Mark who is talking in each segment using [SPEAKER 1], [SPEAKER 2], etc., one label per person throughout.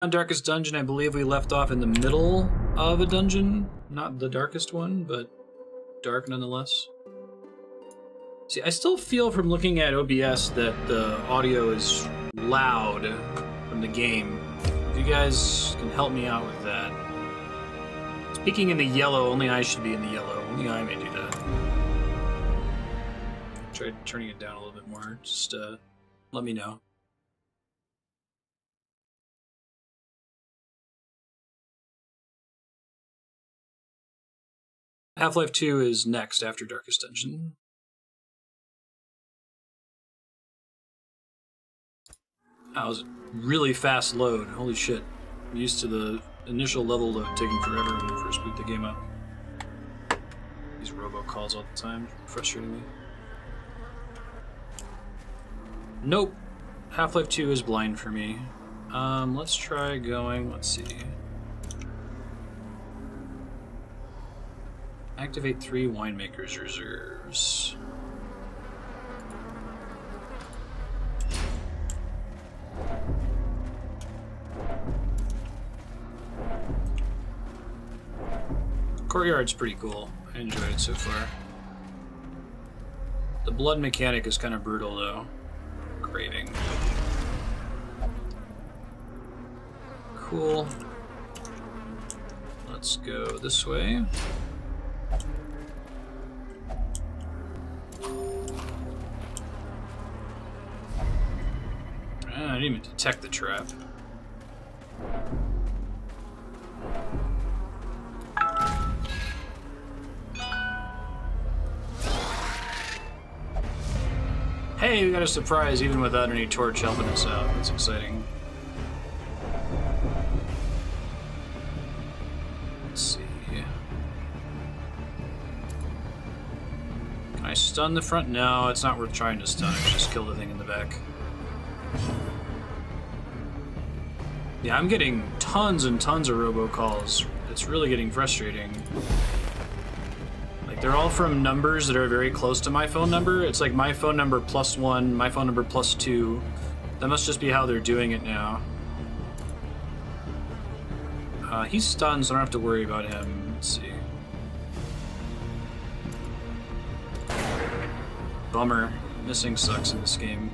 [SPEAKER 1] On Darkest Dungeon, I believe we left off in the middle of a dungeon. Not the darkest one, but dark nonetheless. See, I still feel from looking at OBS that the audio is loud from the game. If you guys can help me out with that. Speaking in the yellow, only I should be in the yellow. Only I may do that. Try turning it down a little bit more. Just let me know. Half-Life 2 is next after Darkest Dungeon. That was a really fast load. Holy shit. I'm used to the initial level load taking forever when you first boot the game up. These robocalls all the time. Frustrating me. Nope. Half-Life 2 is blind for me. Let's try going. Let's see. Activate 3 winemaker's reserves. Courtyard's pretty cool. I enjoyed it so far. The blood mechanic is kind of brutal though. Craving. Cool. Let's go this way. I didn't even detect the trap. Hey, we got a surprise even without any torch helping us out. That's exciting. Let's see. Can I stun the front? No, it's not worth trying to stun. I just kill the thing in the back. Yeah, I'm getting tons and tons of robocalls. It's really getting frustrating. Like, they're all from numbers that are very close to my phone number. It's like my phone number +1, my phone number +2. That must just be how they're doing it now. He's stunned, so I don't have to worry about him. Let's see. Bummer. Missing sucks in this game.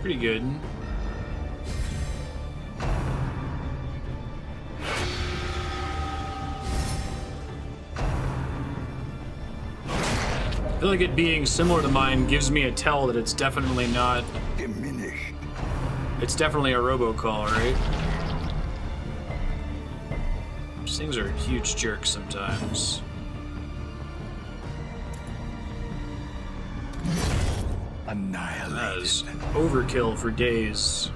[SPEAKER 1] Pretty good. I feel like it being similar to mine gives me a tell that it's definitely not
[SPEAKER 2] diminished.
[SPEAKER 1] It's definitely a robocall, right? These things are huge jerks sometimes.
[SPEAKER 2] Annihilated.
[SPEAKER 1] That is overkill for days.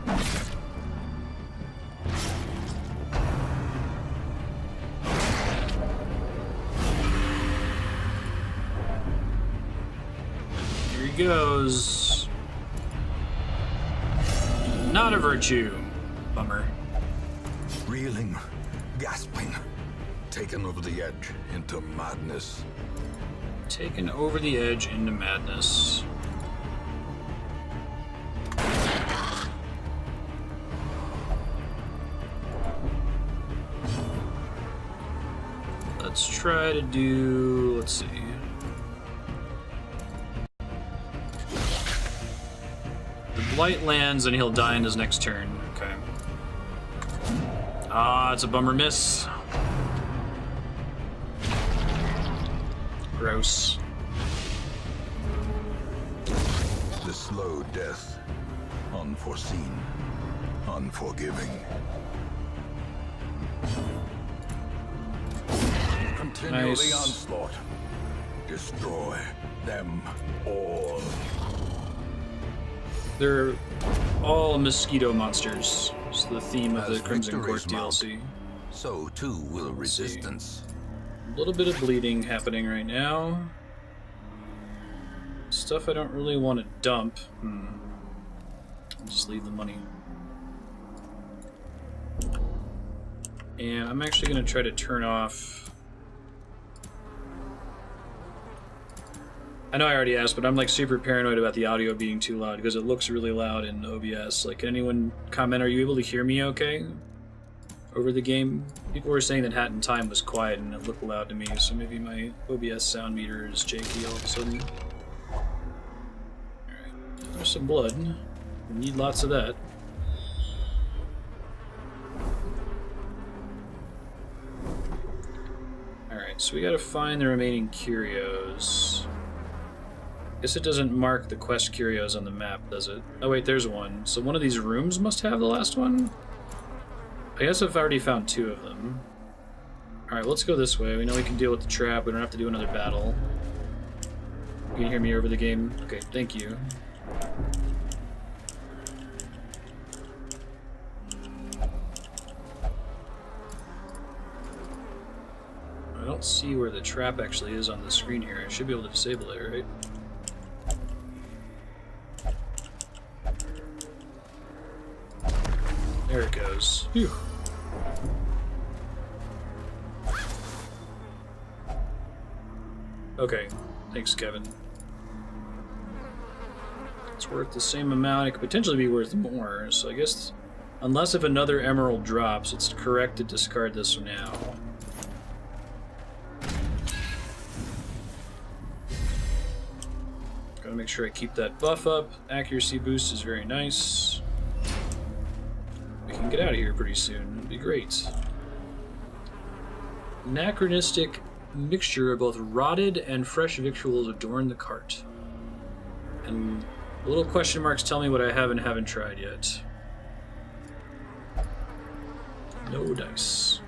[SPEAKER 1] Here he goes. Not a virtue. Bummer.
[SPEAKER 2] Reeling, gasping, taken over the edge into madness.
[SPEAKER 1] Taken over the edge into madness. Let's try to do, let's see. The blight lands and he'll die in his next turn. Okay. Ah, it's a bummer miss. Gross.
[SPEAKER 2] The slow death, unforeseen, unforgiving. Continue
[SPEAKER 1] Nice.
[SPEAKER 2] the onslaught. Destroy them all.
[SPEAKER 1] They're all mosquito monsters. It's the theme of the
[SPEAKER 2] As
[SPEAKER 1] Crimson Court
[SPEAKER 2] victories mount,
[SPEAKER 1] DLC.
[SPEAKER 2] So too will
[SPEAKER 1] Let's see.
[SPEAKER 2] resistance.
[SPEAKER 1] A little bit of bleeding happening right now. Stuff I don't really want to dump. I'll just leave the money. And I'm actually going to try to turn off I know I already asked, but I'm like super paranoid about the audio being too loud because it looks really loud in OBS. Like, can anyone comment? Are you able to hear me okay over the game? People were saying that Hat in Time was quiet and it looked loud to me, so maybe my OBS sound meter is janky all of a sudden. Alright, there's some blood. We need lots of that. Alright, so we gotta find the remaining curios. Guess it doesn't mark the quest curios on the map, does it? Oh wait, there's one. So one of these rooms must have the last one? I guess I've already found 2 of them. Alright, let's go this way. We know we can deal with the trap. We don't have to do another battle. You can hear me over the game? Okay, thank you. I don't see where the trap actually is on the screen here. I should be able to disable it, right? There it goes. Phew. Okay, thanks, Kevin. It's worth the same amount. It could potentially be worth more, so I guess, unless if another emerald drops, it's correct to discard this now. Gotta make sure I keep that buff up. Accuracy boost is very nice. We can get out of here pretty soon. It'd be great. Anachronistic mixture of both rotted and fresh victuals adorn the cart. And little question marks tell me what I have and haven't tried yet. No dice.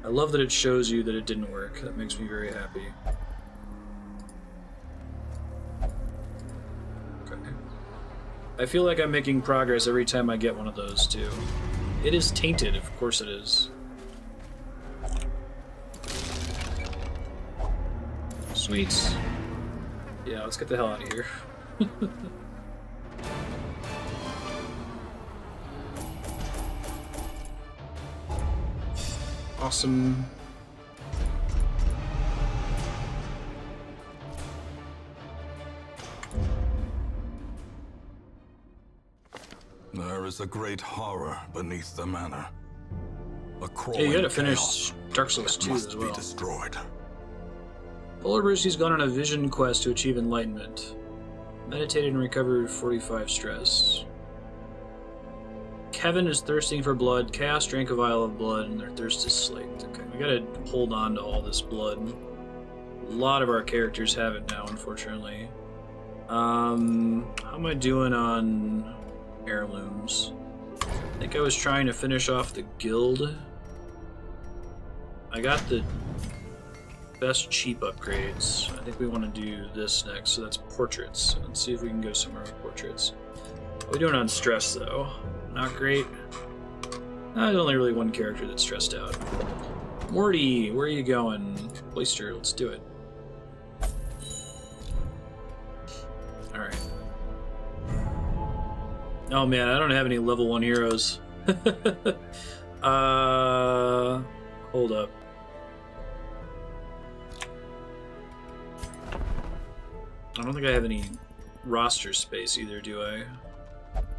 [SPEAKER 1] I love that it shows you that it didn't work. That makes me very happy. I feel like I'm making progress every time I get one of those, too. It is tainted, of course it is. Sweet. Yeah, let's get the hell out of here. Awesome.
[SPEAKER 2] There is a great horror beneath the manor. A crawling
[SPEAKER 1] Hey, you gotta
[SPEAKER 2] chaos
[SPEAKER 1] finish Dark Souls
[SPEAKER 2] that
[SPEAKER 1] 2
[SPEAKER 2] must
[SPEAKER 1] as
[SPEAKER 2] be
[SPEAKER 1] well.
[SPEAKER 2] destroyed.
[SPEAKER 1] Polar Brewski's gone on a vision quest to achieve enlightenment. Meditated and recovered 45 stress. Kevin is thirsting for blood. Chaos drank a vial of blood, and their thirst is slaked. Okay, we gotta hold on to all this blood. A lot of our characters have it now, unfortunately. How am I doing on heirlooms? I think I was trying to finish off the guild. I got the best cheap upgrades. I think we want to do this next, so that's portraits. Let's see if we can go somewhere with portraits. What are we doing on stress, though? Not great. There's only really one character that's stressed out. Morty, where are you going? Oyster, let's do it. Alright. Oh man, I don't have any level 1 heroes. Hold up. I don't think I have any roster space either, do I?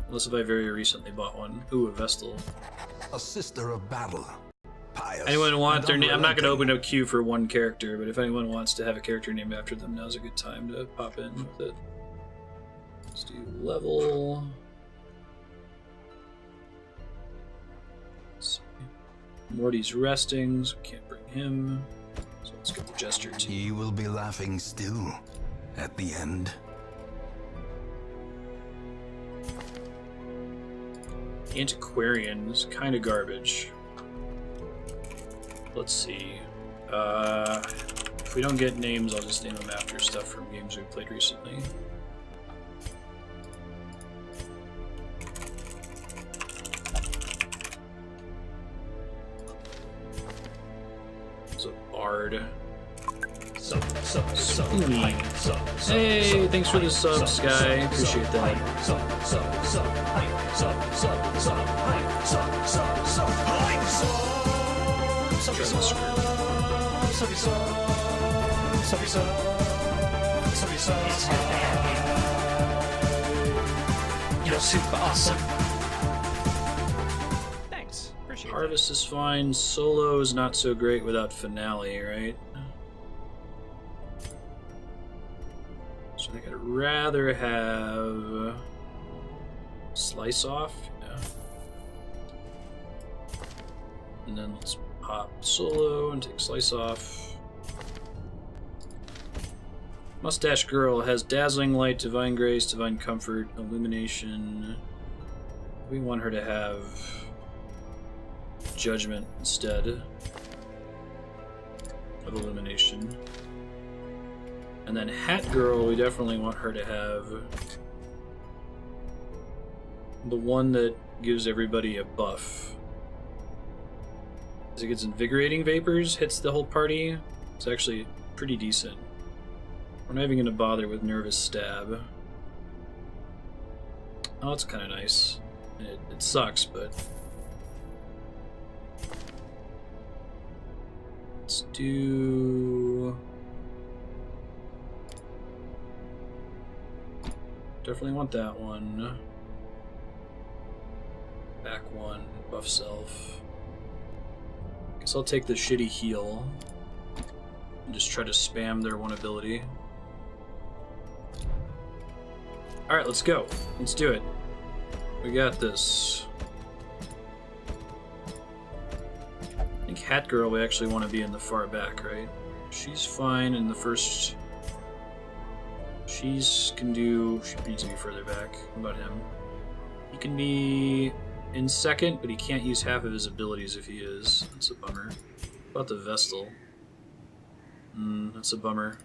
[SPEAKER 1] Unless if I very recently bought one. Ooh, a Vestal.
[SPEAKER 2] A sister of battle. Pious
[SPEAKER 1] Anyone want
[SPEAKER 2] and
[SPEAKER 1] their name? I'm not going to
[SPEAKER 2] unrelenting.
[SPEAKER 1] open a queue for one character, but if anyone wants to have a character named after them, now's a good time to pop in with it. Let's do level. Let's see. Morty's resting, so we can't bring him. So let's get the Jester too.
[SPEAKER 2] He will be laughing still at the end.
[SPEAKER 1] Antiquarian is kind of garbage. Let's see. If we don't get names, I'll just name them after stuff from games we've played recently. There's a bard. Spoony. Hey, thanks for the sub, Sky. Appreciate that.
[SPEAKER 3] It's good to have you. You're super awesome. Thanks. Appreciate
[SPEAKER 1] Harvest is fine. Solo is not so great without Finale, right? So I think I'd rather have Slice Off. Yeah. And then let's pop Solo and take Slice Off. Mustache Girl has Dazzling Light, Divine Grace, Divine Comfort, Illumination. We want her to have Judgment instead of Illumination. And then Hat Girl, we definitely want her to have the one that gives everybody a buff. As it gets Invigorating Vapors, hits the whole party. It's actually pretty decent. We're not even going to bother with Nervous Stab. Oh, it's kind of nice. It sucks, but... Let's do... Definitely want that one. Back one, buff self. Guess I'll take the shitty heal. And just try to spam their one ability. Alright, let's go. Let's do it. We got this. I think Hat Girl, we actually want to be in the far back, right? She's fine in the first... She needs to be further back. What about him? He can be in second, but he can't use half of his abilities if he is. That's a bummer. What about the Vestal? That's a bummer.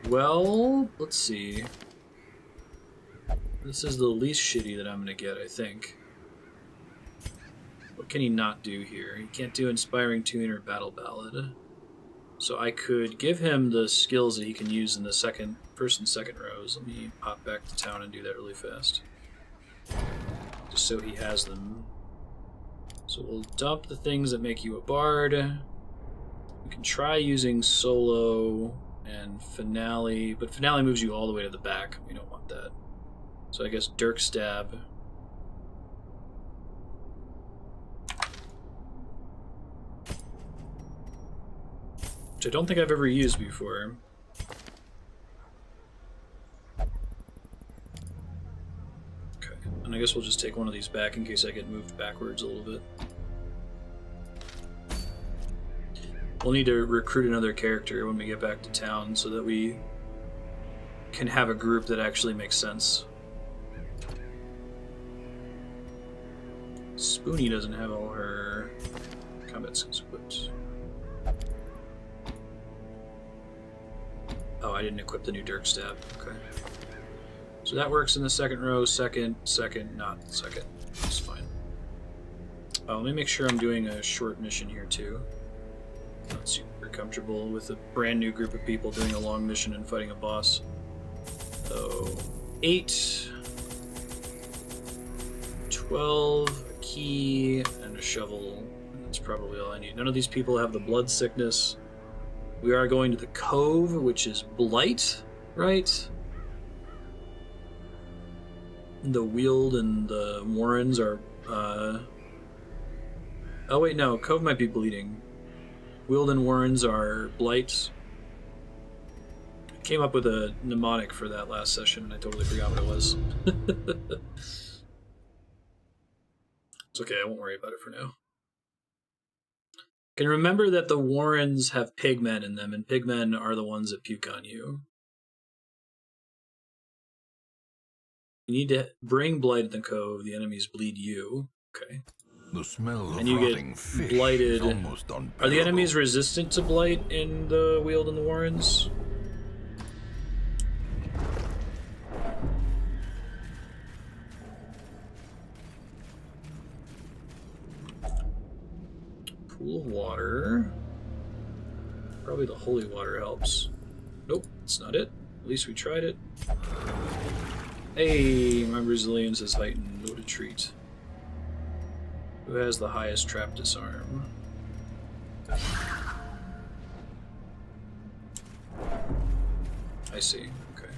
[SPEAKER 1] Well, let's see. This is the least shitty that I'm gonna get, I think. What can he not do here? He can't do Inspiring Tune or Battle Ballad. So I could give him the skills that he can use in the first and second rows. Let me pop back to town and do that really fast. Just so he has them. So we'll dump the things that make you a bard. We can try using Solo and Finale, but Finale moves you all the way to the back. We don't want that. So I guess Dirk Stab. Which I don't think I've ever used before. Okay, and I guess we'll just take one of these back in case I get moved backwards a little bit. We'll need to recruit another character when we get back to town so that we can have a group that actually makes sense. Spoonie doesn't have all her combat skills equipped. Oh, I didn't equip the new Dirk Stab. Okay. So that works in the second row, second, not second. That's fine. Let me make sure I'm doing a short mission here too. Not super comfortable with a brand new group of people doing a long mission and fighting a boss. So, 8, 12, a key, and a shovel. That's probably all I need. None of these people have the blood sickness. We are going to the Cove, which is Blight, right? The Weald and the Warrens are... Oh wait, no, Cove might be Bleeding. Weald and Warrens are Blight. I came up with a mnemonic for that last session, and I totally forgot what it was. It's okay, I won't worry about it for now. Can remember that the Warrens have pigmen in them, and pigmen are the ones that puke on you. You need to bring Blight in the Cove, the enemies bleed you. Okay.
[SPEAKER 2] The smell of
[SPEAKER 1] And you
[SPEAKER 2] rotting
[SPEAKER 1] get
[SPEAKER 2] fish
[SPEAKER 1] blighted.
[SPEAKER 2] is almost unbearable.
[SPEAKER 1] Are the enemies resistant to Blight in the Weald and the Warrens? Pool of water. Probably the holy water helps. Nope, that's not it. At least we tried it. Hey, my resilience is heightened. What a treat. Who has the highest trap disarm? see. Okay.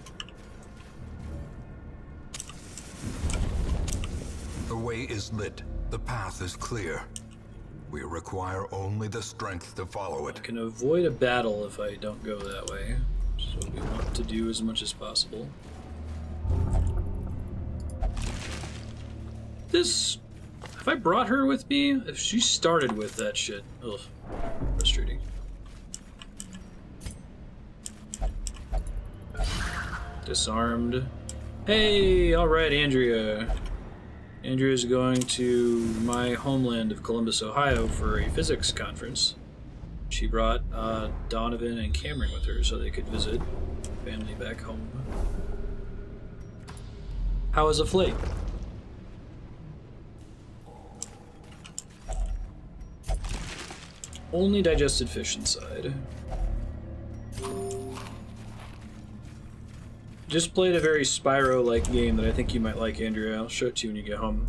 [SPEAKER 2] The way is lit. The path is clear. We require only the strength to follow
[SPEAKER 1] I
[SPEAKER 2] it.
[SPEAKER 1] can avoid a battle if I don't go that way. So we want to do as much as possible. This... Have I brought her with me? If she started with that shit. Ugh. Frustrating. Disarmed. Hey! Alright, Andrea. Andrea's going to my homeland of Columbus, Ohio for a physics conference. She brought Donovan and Cameron with her so they could visit family back home. How was a flight? Only digested fish inside. Just played a very Spyro-like game that I think you might like, Andrea. I'll show it to you when you get home.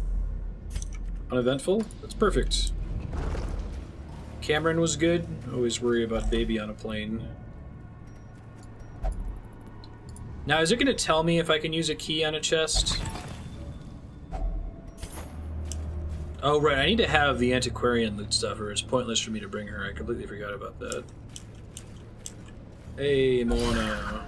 [SPEAKER 1] Uneventful? That's perfect. Cameron was good. Always worry about baby on a plane. Now, is it going to tell me if I can use a key on a chest? Oh, right. I need to have the antiquarian loot stuff, or it's pointless for me to bring her. I completely forgot about that. Hey, Mona.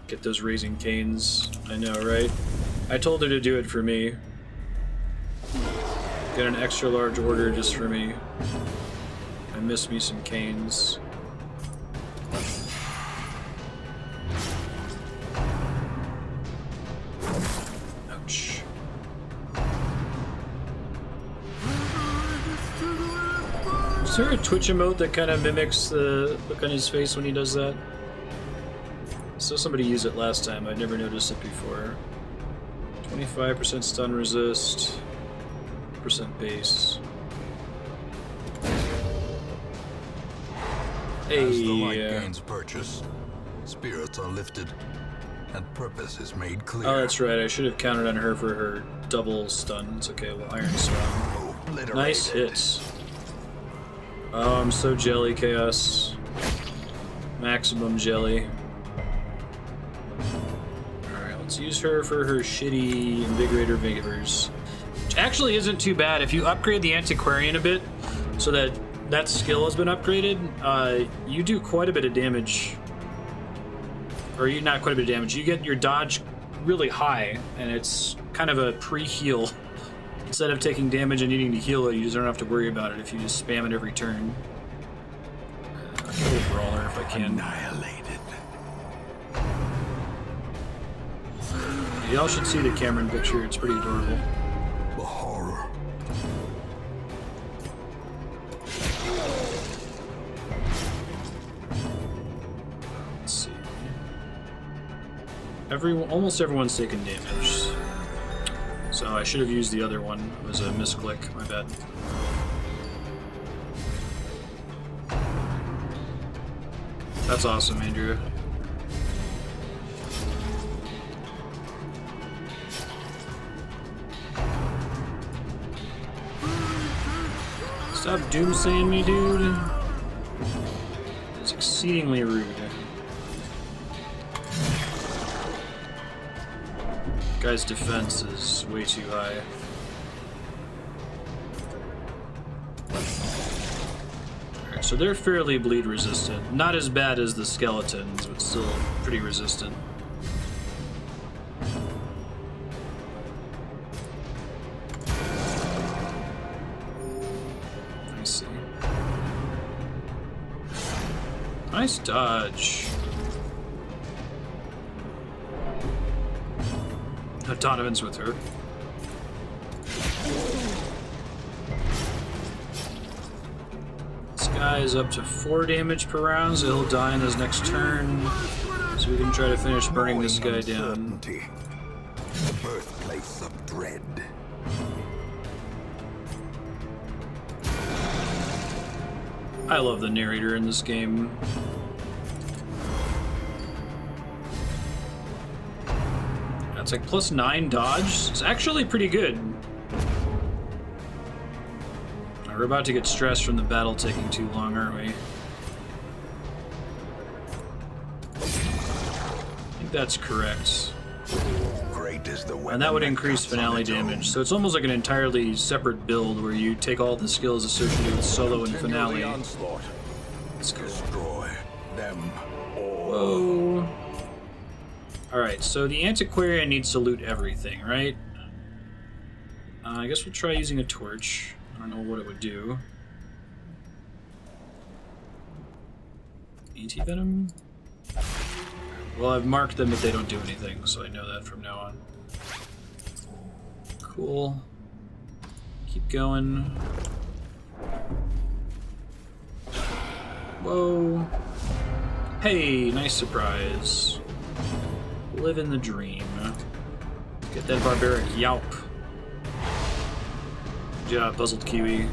[SPEAKER 1] Get those Raising Canes. I know, right? I told her to do it for me. Get an extra large order just for me. I miss me some canes. Ouch. Is there a Twitch emote that kind of mimics the look on his face when he does that? I saw somebody use it last time. I'd never noticed it before. 25% stun resist, percent base. Hey,
[SPEAKER 2] As the light gains purchase, spirits are lifted, and purpose is made clear.
[SPEAKER 1] oh, that's right. I should have counted on her for her double stun. It's okay. Well, Iron Swan.
[SPEAKER 2] Obliterated.
[SPEAKER 1] Nice hits. Oh, I'm so jelly, Chaos. Maximum jelly. Alright, let's use her for her shitty Invigorator Vigors. Which actually isn't too bad. If you upgrade the Antiquarian a bit, so that that skill has been upgraded, you do quite a bit of damage. Or you not quite a bit of damage. You get your dodge really high, and it's kind of a pre-heal. Instead of taking damage and needing to heal it, you just don't have to worry about it if you just spam it every turn. I'll kill a Brawler if I can.
[SPEAKER 2] Annihilated.
[SPEAKER 1] Y'all should see the Cameron picture, it's pretty adorable.
[SPEAKER 2] The horror.
[SPEAKER 1] Let's see. Almost everyone's taken damage. So I should have used the other one. It was a misclick, my bad. That's awesome, Andrea. Stop doomsaying me, dude. It's exceedingly rude. Guy's defense is way too high. Alright, so they're fairly bleed resistant. Not as bad as the skeletons, but still pretty resistant. I see. Nice dodge. Donovan's with her. This guy is up to 4 damage per round, so he'll die in his next turn. So we can try to finish burning this guy down.
[SPEAKER 2] The birthplace of dread.
[SPEAKER 1] I love the narrator in this game. It's like +9 dodge. It's actually pretty good. We're about to get stressed from the battle taking too long, aren't we? think that's correct.
[SPEAKER 2] Great is the weapon
[SPEAKER 1] And that would increase
[SPEAKER 2] cuts on
[SPEAKER 1] finale
[SPEAKER 2] its own.
[SPEAKER 1] damage. So it's almost like an entirely separate build where you take all the skills associated with solo and
[SPEAKER 2] Continue
[SPEAKER 1] finale.
[SPEAKER 2] the onslaught.
[SPEAKER 1] Let's go.
[SPEAKER 2] Destroy them all.
[SPEAKER 1] Whoa. Alright, so the Antiquarian needs to loot everything, right? I guess we'll try using a torch. I don't know what it would do. Anti-venom? Well, I've marked them, but they don't do anything, so I know that from now on. Cool. Keep going. Whoa. Hey, nice surprise. Living the dream. Get that barbaric yelp. Good job, puzzled Kiwi.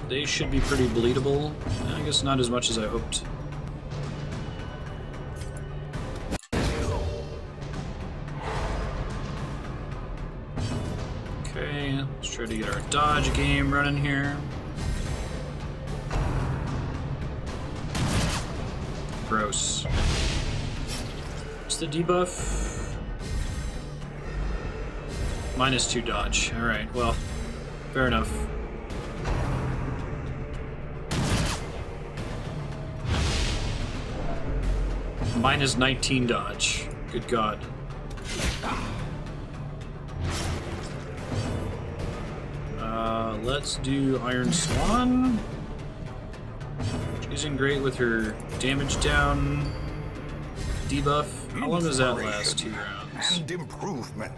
[SPEAKER 1] They should be pretty bleedable. I guess not as much as I hoped. Okay, let's try to get our dodge game running here. Gross. What's the debuff? -2 dodge. Alright, well, fair enough. -19 dodge. Good God. Let's do Iron Swan. She's isn't great with her damage down debuff. How long does that last? 2 rounds.
[SPEAKER 2] And improvement.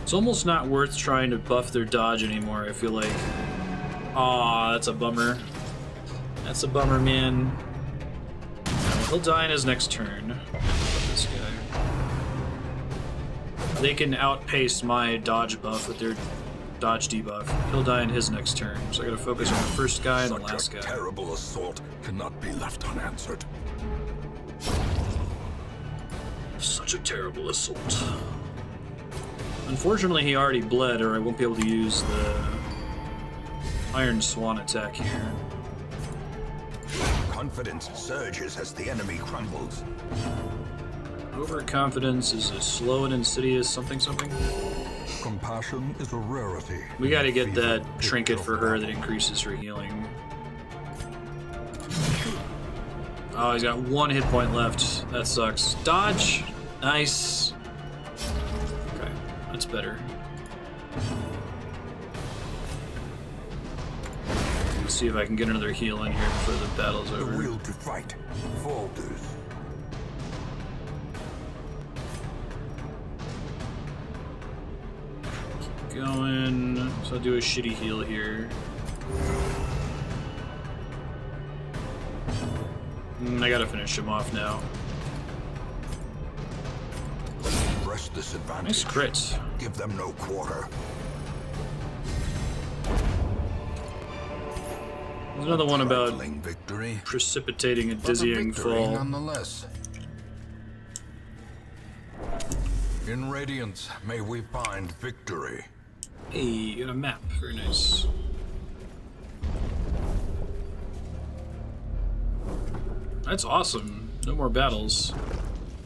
[SPEAKER 1] It's almost not worth trying to buff their dodge anymore, I feel like. Aw, that's a bummer. That's a bummer, man. Well, he'll die in his next turn. Fuck this guy. They can outpace my dodge buff with their dodge debuff. He'll die in his next turn, so I gotta focus on the first guy and the last
[SPEAKER 2] Such a
[SPEAKER 1] guy.
[SPEAKER 2] terrible assault cannot be left unanswered.
[SPEAKER 1] Such a terrible assault. Unfortunately, he already bled, or I won't be able to use the Iron Swan attack here.
[SPEAKER 2] Confidence surges as the enemy crumbles.
[SPEAKER 1] Overconfidence is a slow and insidious something something.
[SPEAKER 2] Compassion is a rarity.
[SPEAKER 1] We gotta get that trinket for her that increases her healing. Oh, he's got 1 hit point left. That sucks. Dodge! Nice. Okay, that's better. Let's see if I can get another heal in here before the battle's
[SPEAKER 2] The
[SPEAKER 1] over.
[SPEAKER 2] will to fight falters.
[SPEAKER 1] Going. So I'll do a shitty heal here. I gotta finish him off now.
[SPEAKER 2] Press this advantage.
[SPEAKER 1] Nice crit.
[SPEAKER 2] Give them no quarter.
[SPEAKER 1] There's another one about
[SPEAKER 2] Trifling victory,
[SPEAKER 1] precipitating a
[SPEAKER 2] but a
[SPEAKER 1] dizzying
[SPEAKER 2] victory
[SPEAKER 1] fall.
[SPEAKER 2] nonetheless. In Radiance, may we find victory.
[SPEAKER 1] Hey, got a map. Very nice. That's awesome. No more battles.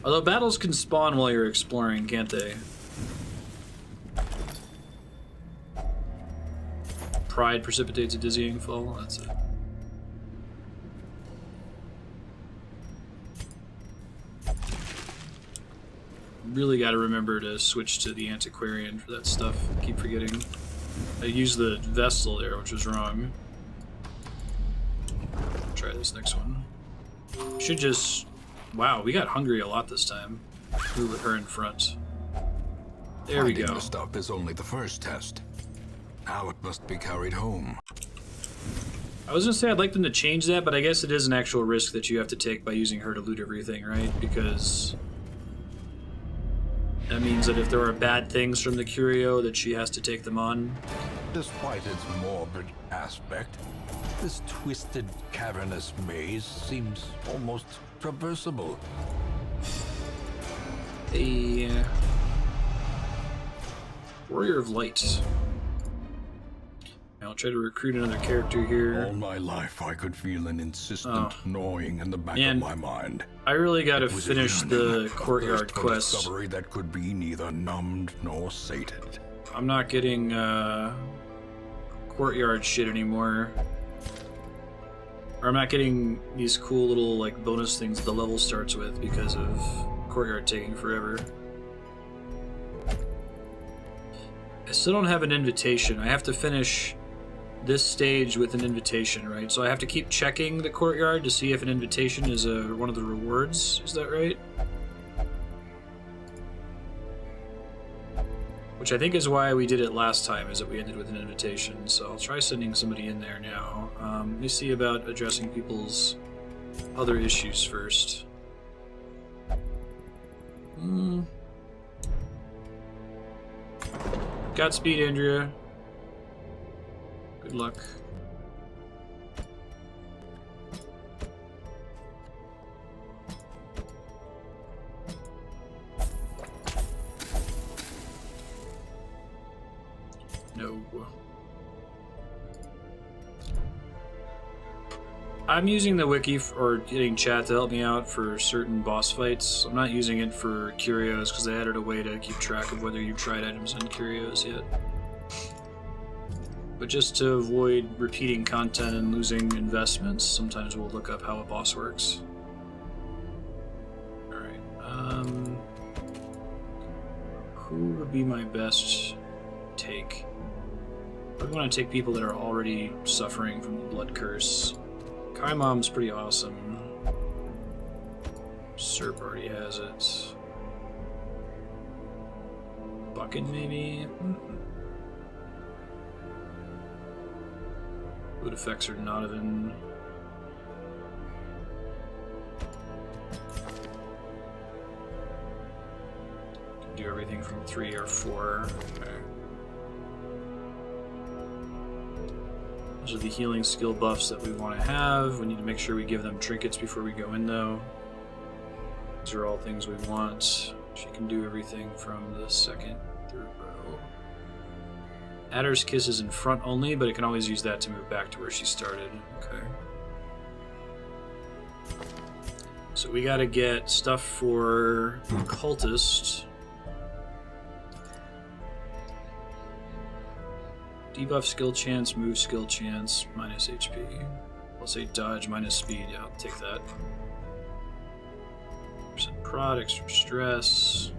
[SPEAKER 1] Although battles can spawn while you're exploring, can't they? Pride precipitates a dizzying fall. That's it. Really got to remember to switch to the Antiquarian for that stuff. I keep forgetting. I used the Vestal there, which was wrong. Try this next one. Should just... Wow, we got hungry a lot this time. Move her in front. There we
[SPEAKER 2] Finding
[SPEAKER 1] go.
[SPEAKER 2] the stuff is only the first test. Now it must be carried home.
[SPEAKER 1] I was gonna say I'd like them to change that, but I guess it is an actual risk that you have to take by using her to loot everything, right? Because that means that if there are bad things from the curio, that she has to take them on.
[SPEAKER 2] Despite its morbid aspect, this twisted, cavernous maze seems almost traversable.
[SPEAKER 1] A Warrior of Light. Mount try to recruit another character here.
[SPEAKER 2] All my life, I could feel an insistent gnawing in the back
[SPEAKER 1] And
[SPEAKER 2] of my mind.
[SPEAKER 1] I really got to
[SPEAKER 2] It was
[SPEAKER 1] finish
[SPEAKER 2] yearning,
[SPEAKER 1] the
[SPEAKER 2] a
[SPEAKER 1] courtyard
[SPEAKER 2] thirst for
[SPEAKER 1] quest.
[SPEAKER 2] discovery that could be neither numbed nor sated.
[SPEAKER 1] I'm not getting courtyard shit anymore. Or I'm not getting these cool little like bonus things the level starts with because of courtyard taking forever. I still don't have an invitation. I have to finish this stage with an invitation, right? So I have to keep checking the courtyard to see if an invitation is one of the rewards. Is that right? Which I think is why we did it last time, is that we ended with an invitation. So I'll try sending somebody in there now. Let me see about addressing people's other issues first. Godspeed, Andrea. Good luck. No. I'm using the wiki or getting chat to help me out for certain boss fights. I'm not using it for curios because they added a way to keep track of whether you've tried items in curios yet. But just to avoid repeating content and losing investments, sometimes we'll look up how a boss works. Alright, who would be my best take? I would want to take people that are already suffering from the blood curse. Kai Mom's pretty awesome. Serp already has it. Buckin, maybe? Food effects are not even. Can do everything from 3 or 4. Okay. Those are the healing skill buffs that we want to have. We need to make sure we give them trinkets before we go in, though. These are all things we want. She can do everything from the 2nd, 3rd row. Adder's Kiss is in front only, but it can always use that to move back to where she started. Okay. So we gotta get stuff for Cultist. Debuff skill chance, move skill chance, minus HP. I'll say dodge, minus speed. Yeah, I'll take that. % prod, extra stress.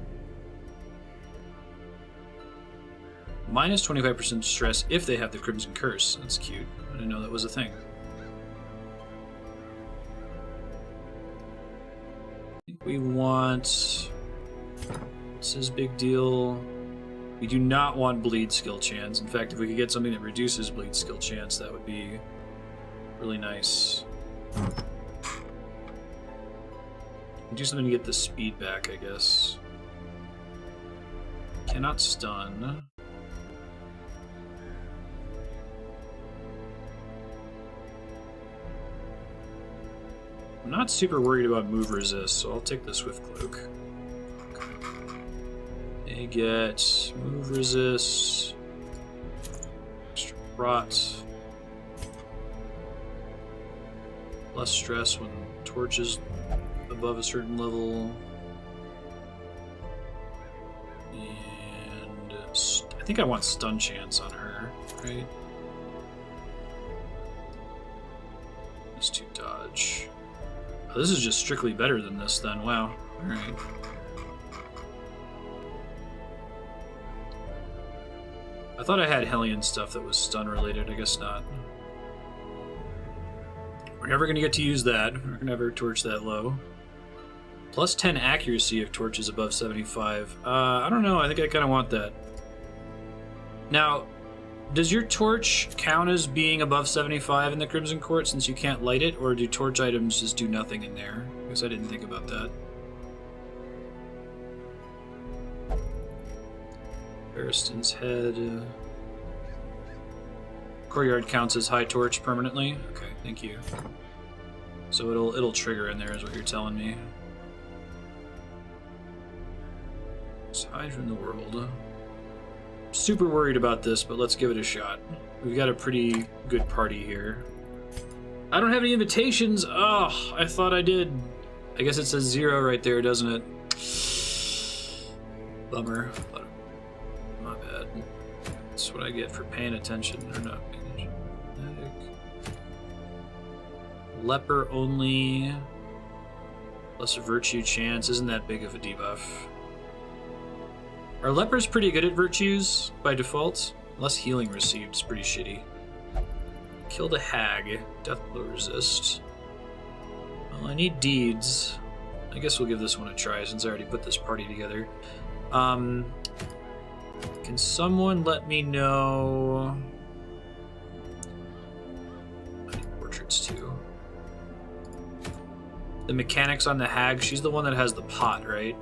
[SPEAKER 1] Minus 25% stress if they have the Crimson Curse. That's cute. I didn't know that was a thing. I think we want... What's his big deal? We do not want bleed skill chance. In fact, if we could get something that reduces bleed skill chance, that would be really nice. Do something to get the speed back, I guess. Cannot stun. I'm not super worried about move resist, so I'll take the Swift Cloak. They get move resist, extra rot, less stress when torch is above a certain level, and I think I want stun chance on her, right? Let's do dodge. Oh, this is just strictly better than this then, wow. Alright. I thought I had Hellion stuff that was stun related, I guess not. We're never going to get to use that. We're going to never torch that low. Plus 10 accuracy if torch is above 75. I don't know, I think I kind of want that. Now, does your torch count as being above 75 in the Crimson Court since you can't light it, or do torch items just do nothing in there? I guess I didn't think about that. Ariston's head. Courtyard counts as high torch permanently. Okay, thank you. So it'll trigger in there, is what you're telling me. Let's hide from the world. Super worried about this, but let's give it a shot. We've got a pretty good party here. I don't have any invitations. Oh, I thought I did. I guess it says 0 right there, doesn't it? Bummer. My bad. That's what I get for paying attention or not paying attention. Leper only. Plus a virtue chance. Isn't that big of a debuff? Are lepers pretty good at virtues by default? Less healing received is pretty shitty. Killed a hag. Death blow resist. Well, I need deeds. I guess we'll give this one a try since I already put this party together. Can someone let me know... I need portraits too. The mechanics on the hag, she's the one that has the pot, right?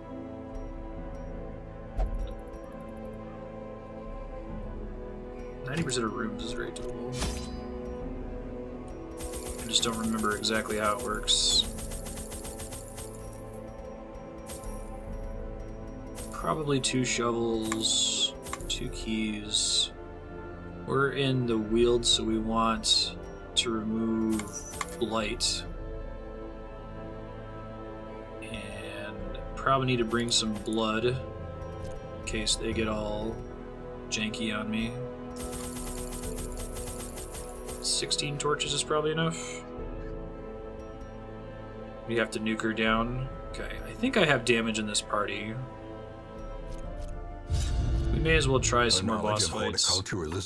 [SPEAKER 1] .90% of rooms is very doable. I just don't remember exactly how it works. Probably 2 shovels, 2 keys. We're in the wield, so we want to remove blight. And probably need to bring some blood in case they get all janky on me. 16 torches is probably enough. We have to nuke her down. Okay, I think I have damage in this party. We may as well try some more boss fights.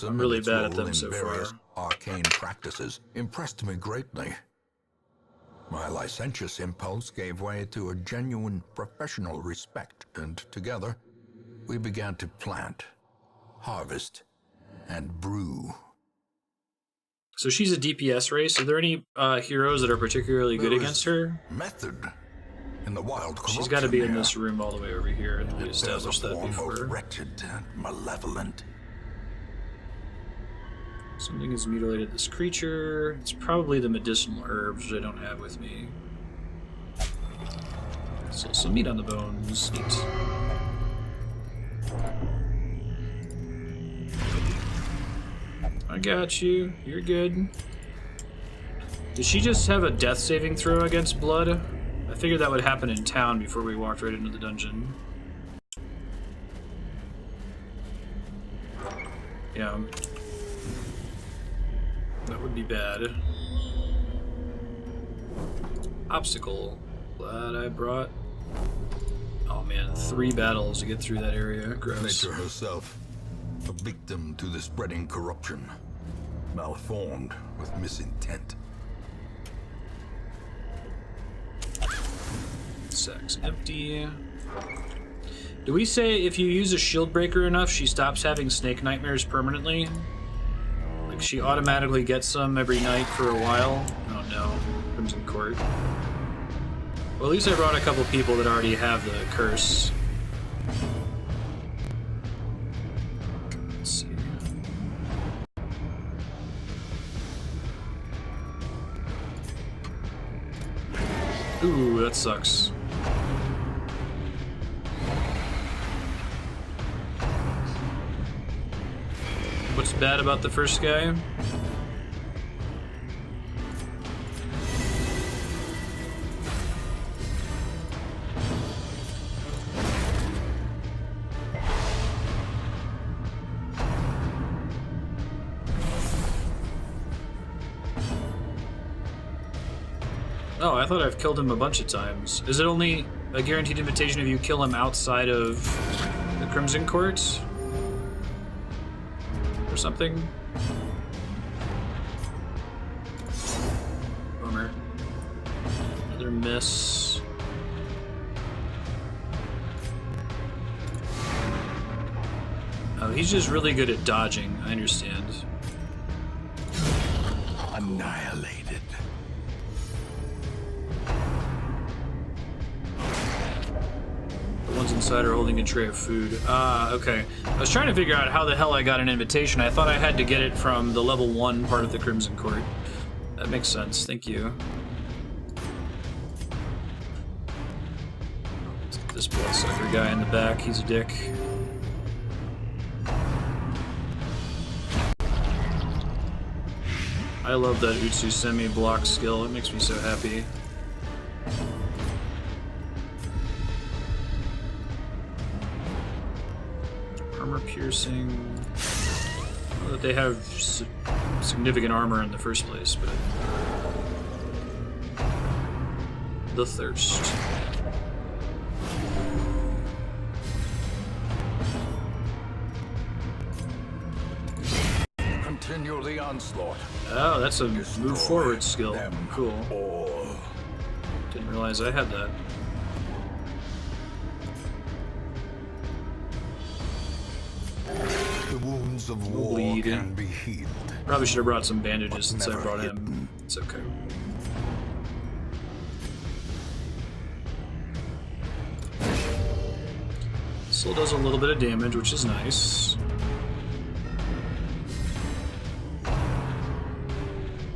[SPEAKER 1] I'm really bad at them so far.
[SPEAKER 2] Arcane practices impressed me greatly. My licentious impulse gave way to a genuine professional respect, and together we began to plant, harvest, and brew.
[SPEAKER 1] So she's a DPS race. Are there any heroes that are particularly good against her?
[SPEAKER 2] Method in the wild.
[SPEAKER 1] She's got to be in this room all the way over here. I think we established that before.
[SPEAKER 2] Wretched and malevolent.
[SPEAKER 1] Something has mutilated this creature. It's probably the medicinal herbs, which I don't have with me. So some meat on the bones. Neat. I got you. You're good. Did she just have a death saving throw against blood? I figured that would happen in town before we walked right into the dungeon. Yeah. That would be bad. Obstacle. Glad I brought... Oh man, 3 battles to get through that area. Gross.
[SPEAKER 2] Nature herself. A victim to the spreading corruption, malformed with misintent.
[SPEAKER 1] Sack's empty. Do we say if you use a shield breaker enough, she stops having snake nightmares permanently? Like she automatically gets them every night for a while? Oh no, Crimson Court. Well, at least I brought a couple people that already have the curse. Ooh, that sucks. What's bad about the first guy? Oh, I thought I've killed him a bunch of times. Is it only a guaranteed invitation if you kill him outside of the Crimson Court? Or something? Bummer. Another miss. Oh, he's just really good at dodging, I understand.
[SPEAKER 2] Annihilated.
[SPEAKER 1] The ones inside are holding a tray of food. Ah, okay. I was trying to figure out how the hell I got an invitation. I thought I had to get it from the level 1 part of the Crimson Court. That makes sense. Thank you. Let's get this bloodsucker guy in the back. He's a dick. I love that Utsusemi block skill. It makes me so happy. Armor piercing. Not that they have significant armor in the first place, but the thirst.
[SPEAKER 2] Continue the onslaught.
[SPEAKER 1] Oh, that's a move forward skill.
[SPEAKER 2] Them
[SPEAKER 1] Cool.
[SPEAKER 2] all.
[SPEAKER 1] Didn't realize I had that.
[SPEAKER 2] The wounds of war
[SPEAKER 1] Bleed.
[SPEAKER 2] can be healed.
[SPEAKER 1] Probably should have brought some bandages since I
[SPEAKER 2] never
[SPEAKER 1] brought him.
[SPEAKER 2] hidden.
[SPEAKER 1] It's okay. Still does a little bit of damage, which is nice.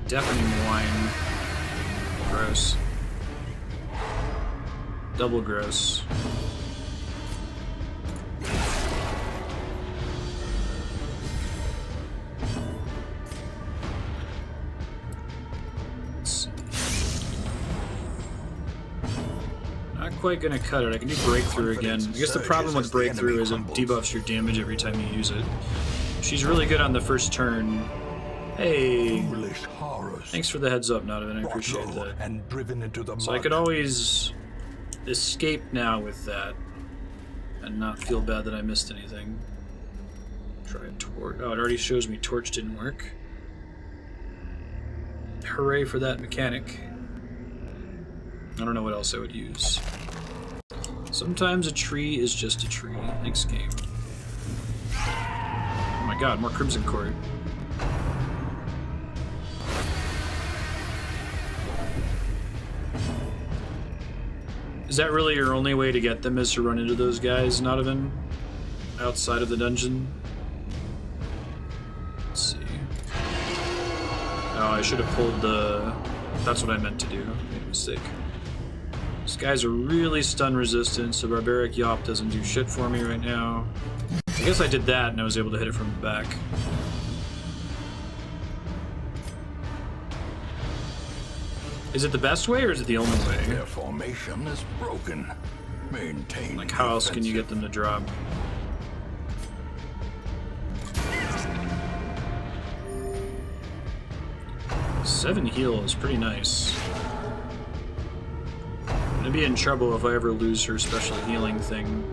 [SPEAKER 1] Deafening whine. Gross. Double gross. Let's see. Not quite gonna cut it. I can do breakthrough again. I guess the problem with breakthrough is it debuffs your damage every time you use it. She's really good on the first turn. Hey,
[SPEAKER 2] Foolish horrors.
[SPEAKER 1] thanks for the heads up, Nodovan. I
[SPEAKER 2] Brought
[SPEAKER 1] appreciate
[SPEAKER 2] low
[SPEAKER 1] that.
[SPEAKER 2] and driven into the
[SPEAKER 1] So I
[SPEAKER 2] mud.
[SPEAKER 1] could always escape now with that and not feel bad that I missed anything. Try a torch. Oh, it already shows me torch didn't work. Hooray for that mechanic. I don't know what else I would use. Sometimes a tree is just a tree. Thanks, game. Oh my god, more Crimson Court. Is that really your only way to get them, is to run into those guys, Nodovan? Outside of the dungeon? Let's see. Oh, I should have pulled the... That's what I meant to do. I made a mistake. These guys are really stun resistant, so Barbaric Yop doesn't do shit for me right now. I guess I did that and I was able to hit it from the back. Is it the best way or is it the only way?
[SPEAKER 2] Their formation is broken. Maintain.
[SPEAKER 1] Like, how else can you get them to drop? Seven heal is pretty nice. I'm gonna be in trouble if I ever lose her special healing thing.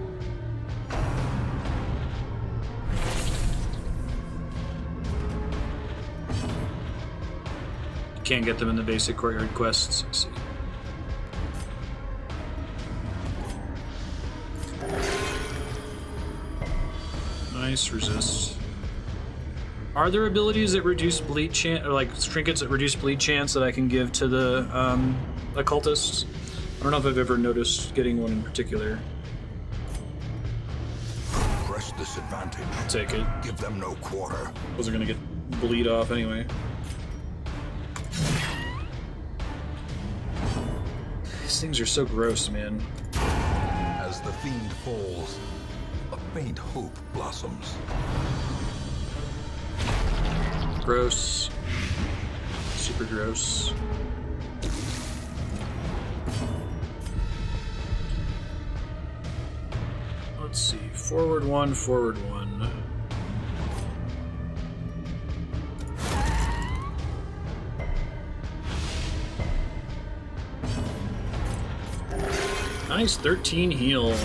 [SPEAKER 1] Can't get them in the basic courtyard quests. I see. Nice resist. Are there abilities that reduce bleed chance, or like trinkets that reduce bleed chance that I can give to the occultists? I don't know if I've ever noticed getting one in particular.
[SPEAKER 2] Press disadvantage.
[SPEAKER 1] I'll take it.
[SPEAKER 2] Give them no quarter.
[SPEAKER 1] Wasn't gonna get bleed off anyway. These things are so gross, man.
[SPEAKER 2] As the fiend falls, a faint hope blossoms.
[SPEAKER 1] Gross. Super gross. Let's see. Forward one, forward one. Nice 13 heal.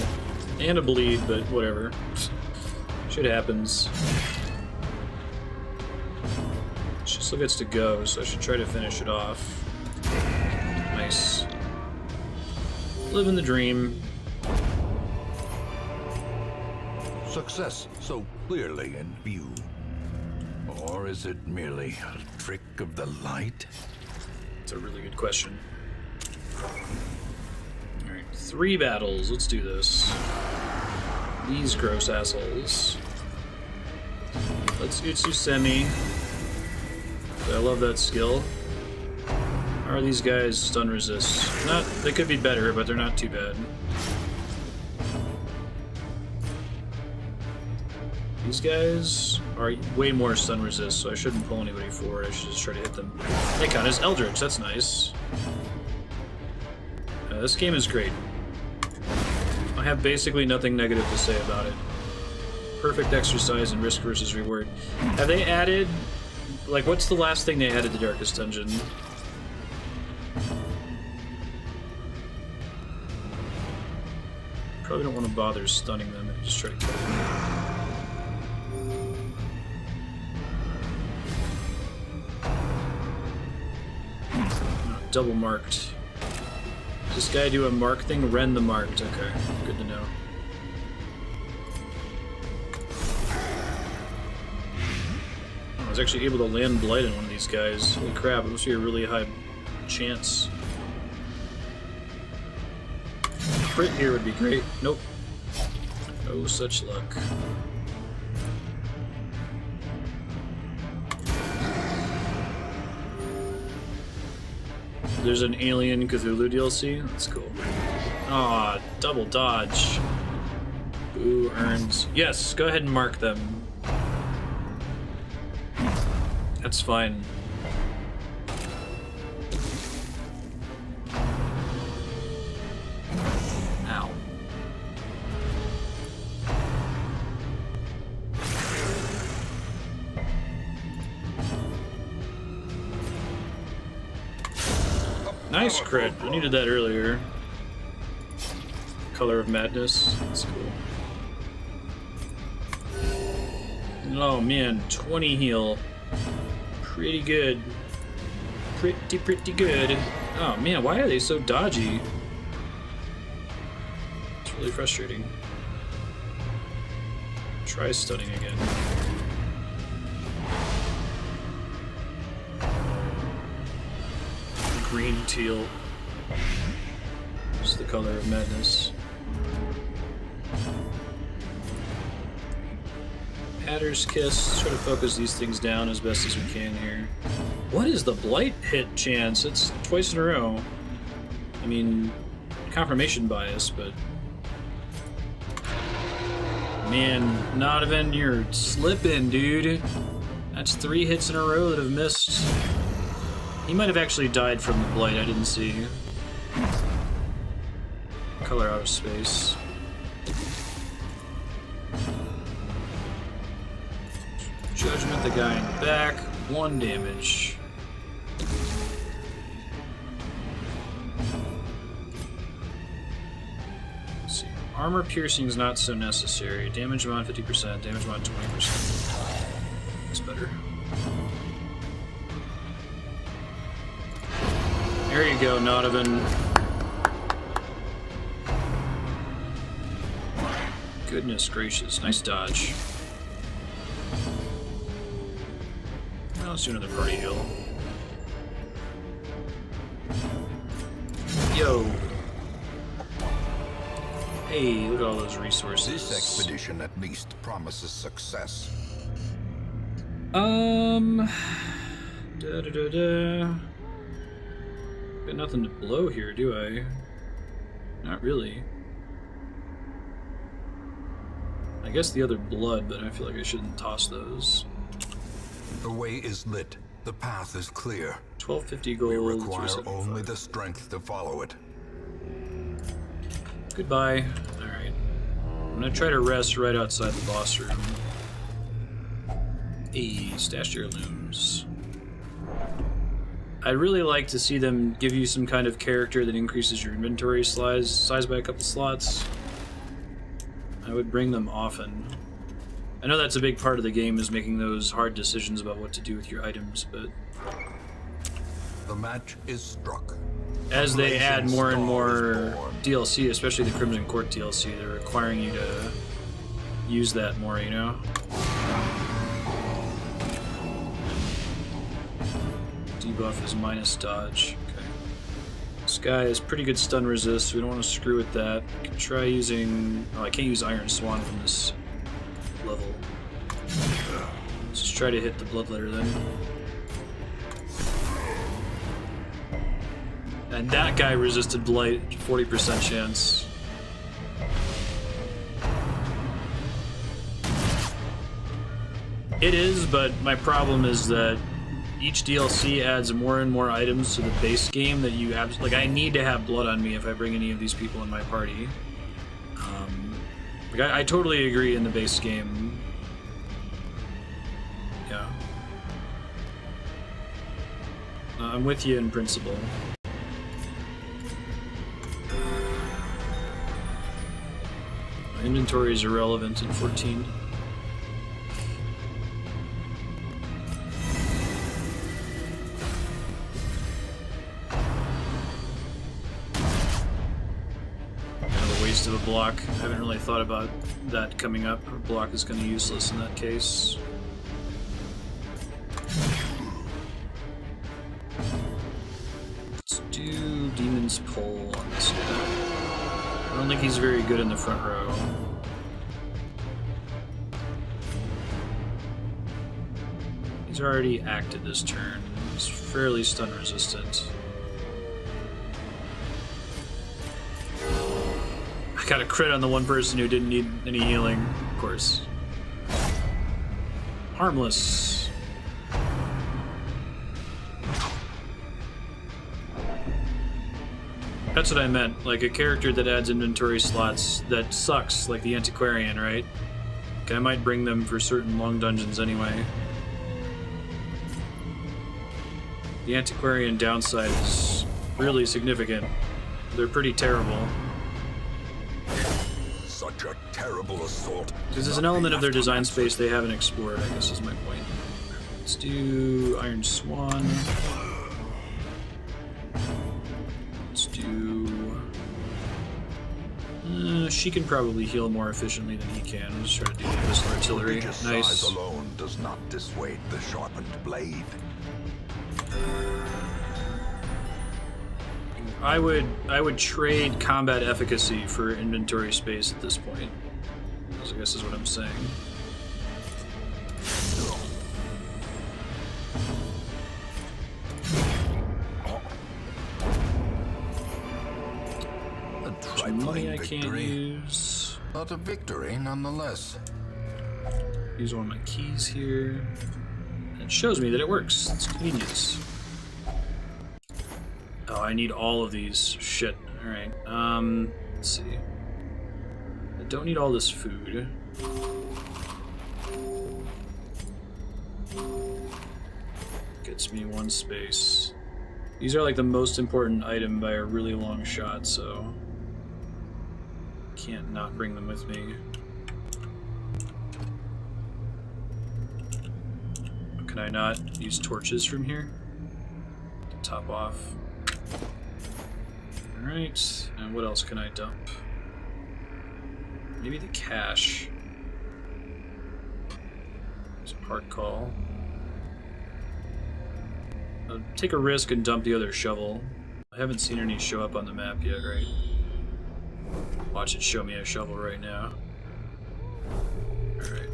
[SPEAKER 1] And a bleed, but whatever. Shit happens. She still gets to go, so I should try to finish it off. Nice. Living the dream.
[SPEAKER 2] Success so clearly in view. Or is it merely a trick of the light?
[SPEAKER 1] It's a really good question. Alright, 3 battles. Let's do this. These gross assholes. Let's Utsusemi. I love that skill. How are these guys stun resist? They could be better, but they're not too bad. These guys are way more stun resist, so I shouldn't pull anybody forward. I should just try to hit them. They count as Eldritch, that's nice. This game is great. I have basically nothing negative to say about it. Perfect exercise and risk versus reward. Have they added... Like, what's the last thing they added to Darkest Dungeon? Probably don't want to bother stunning them and just try to kill them. Double marked. Does this guy do a mark thing? Rend the marked. Okay, good to know. I was actually able to land Blight on one of these guys. Holy crap, it must be a really high chance. Crit here would be great. Nope. No such luck. There's an Alien Cthulhu DLC? That's cool. Aw, double dodge. Who earns... Yes, go ahead and mark them. That's fine. Ow. Nice crit. I needed that earlier. Color of Madness. That's cool. Oh man, 20 heal. Pretty good. Pretty good. Oh man, why are they so dodgy? It's really frustrating. Try stunning again. Green teal. It's the color of madness. Adder's Kiss. Let's try to focus these things down as best as we can here. What is the Blight hit chance? It's twice in a row. I mean, confirmation bias, but... Man, Nodovan, you're slipping, dude. That's 3 hits in a row that have missed. He might have actually died from the Blight, I didn't see. Color out of space. Judgment the guy in the back, 1 damage. Let's see. Armor piercing is not so necessary. Damage amount 50%, damage amount 20%. That's better. There you go, Nodovan. Goodness gracious, nice dodge. Well, let's do another party heal. Yo. Hey, look at all those resources.
[SPEAKER 2] This expedition at least promises success.
[SPEAKER 1] Got nothing to blow here, do I? Not really. I guess the other blood, but I feel like I shouldn't toss those.
[SPEAKER 2] The way is lit. The path is clear.
[SPEAKER 1] 1250 gold.
[SPEAKER 2] We require only the strength to follow it.
[SPEAKER 1] Goodbye. Alright. I'm gonna try to rest right outside the boss room. Hey, stashed heirlooms. I'd really like to see them give you some kind of character that increases your inventory size by a couple slots. I would bring them often. I know that's a big part of the game, is making those hard decisions about what to do with your items, but...
[SPEAKER 2] The match is struck.
[SPEAKER 1] As they add more and more DLC, especially the Crimson Court DLC, they're requiring you to use that more, you know? Debuff is minus dodge. Okay. This guy has pretty good stun resist, so we don't want to screw with that. I can try using... Oh, I can't use Iron Swan from this level. Let's just try to hit the Bloodletter then. And that guy resisted Blight, 40% chance. It is, but my problem is that each DLC adds more and more items to the base game that you have. Like, I need to have blood on me if I bring any of these people in my party. Like, I totally agree in the base game. Yeah. I'm with you in principle. My inventory is irrelevant in 14. Of a block. I haven't really thought about that coming up. A block is kind of useless in that case. Let's do Demon's Pull on this guy. I don't think he's very good in the front row. He's already acted this turn. He's fairly stun resistant. Got a crit on the one person who didn't need any healing, of course. Harmless. That's what I meant, like a character that adds inventory slots that sucks, like the Antiquarian, right? Like I might bring them for certain long dungeons anyway. The Antiquarian downside is really significant. They're pretty terrible.
[SPEAKER 2] Such a terrible assault.
[SPEAKER 1] Because there's an element of their design space they haven't explored, I guess is my point. Let's do Iron Swan. Let's do... she can probably heal more efficiently than he can. Let's try to do Missile Artillery. Nice.
[SPEAKER 2] Size alone does not dissuade the sharpened blade.
[SPEAKER 1] I would trade combat efficacy for inventory space at this point. I guess is what I'm saying.
[SPEAKER 2] A
[SPEAKER 1] Some money
[SPEAKER 2] trifling
[SPEAKER 1] I can't
[SPEAKER 2] victory,
[SPEAKER 1] use.
[SPEAKER 2] but a victory nonetheless.
[SPEAKER 1] Use one of my keys here. It shows me that it works. It's convenience. Oh, I need all of these. Shit. Alright. Let's see. I don't need all this food. Gets me one space. These are like the most important item by a really long shot, so can't not bring them with me. Can I not use torches from here to top off? Alright, and what else can I dump? Maybe the cache. It's a hard call. I'll take a risk and dump the other shovel. I haven't seen any show up on the map yet, right? Watch it show me a shovel right now. Alright.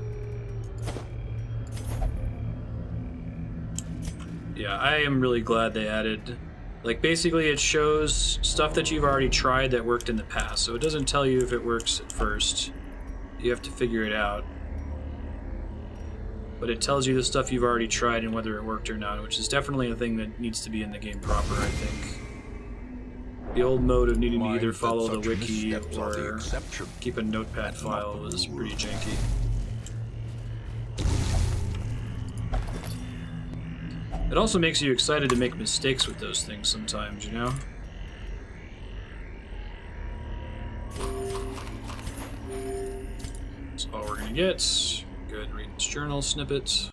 [SPEAKER 1] Yeah, I am really glad they added... Like, basically it shows stuff that you've already tried that worked in the past, so it doesn't tell you if it works at first. You have to figure it out. But it tells you the stuff you've already tried and whether it worked or not, which is definitely a thing that needs to be in the game proper, I think. The old mode of needing to either follow the wiki or keep a notepad file was pretty janky. It also makes you excited to make mistakes with those things sometimes, you know? That's all we're gonna get. Go ahead and read this journal snippet.